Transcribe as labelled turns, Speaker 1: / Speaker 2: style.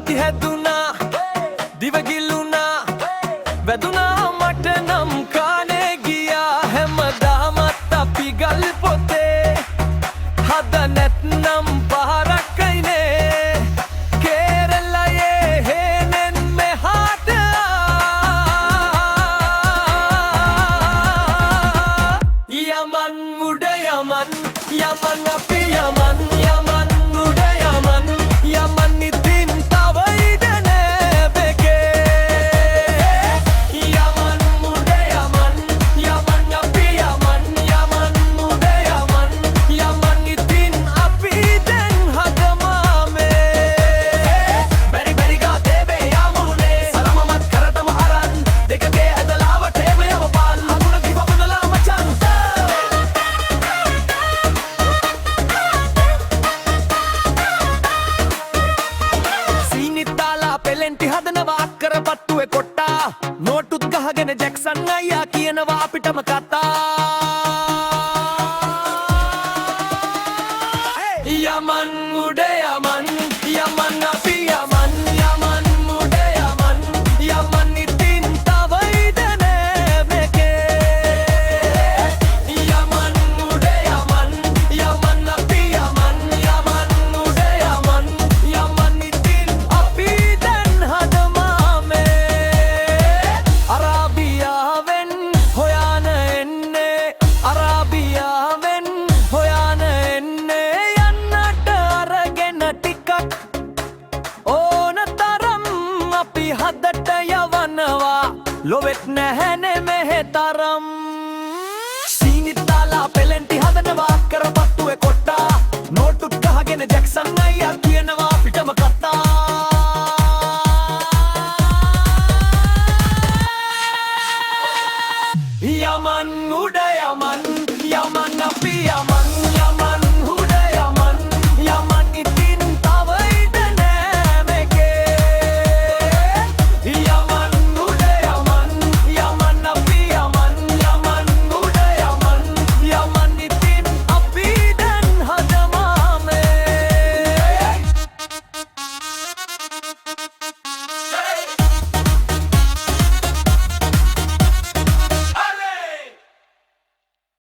Speaker 1: ඇති හැදුනා දිවගිල්ලුනා වැදුනා මට නම් කානේ ගියා හැමදාමත් අපි ගල් පොතේ හද නැත්නම් පහරක්කයිනේ කේරළයේ හේනෙන් මෙහාට යමන් උඩ යමන් යමන් අපි යමන් යමන් උඩ යමන් යමන් ඉතින් තව ඉඩ නෑ බෙකේ යමන් උඩ යමන් යමන් අපි යමන් යමන් උඩ යමන් යමන් ඉතින් අපි දැන් හදමාමේ බැරි බැරි ගාතේ බේ යමුනේ සලමමත් කරටම අරන් දෙකගේ ඇදලාවට එම යම පාල් අගුණ කිවබුනලා මචන් පෙලෙන්ටි හදනවා අක්කර පත්තුවේ කොට්ටා නෝටුත් ගහගෙන ජැක්සන් අයියා කියනවා අපිටම කතා යමන් උඩ යමන් යමන් අපි යමන් යමන් උඩ යමන් යමන් ඉතින් තව ඉඩ නෑ මේකේ යමන් උඩ යමන් යමන් අපි යමන් යමන් උඩ යමන් යමන් ඉතින් අපි අරාබියාවෙන් හොයාන එන්නේ අරාබියාවෙන් හොයාන එන්නේ යන්නට අරගෙන ටිකක් ඕන තරම් අපි හදට යවනවා ලොවෙත් නැහැනේ මෙහෙ තරම් සීනිත් දාලා පෙලෙන්ටි හදනවා අක්කර පත්තුවේ කොට්ටා නෝටුත් ගහගෙන ජැක්සන් අයියා කියනවා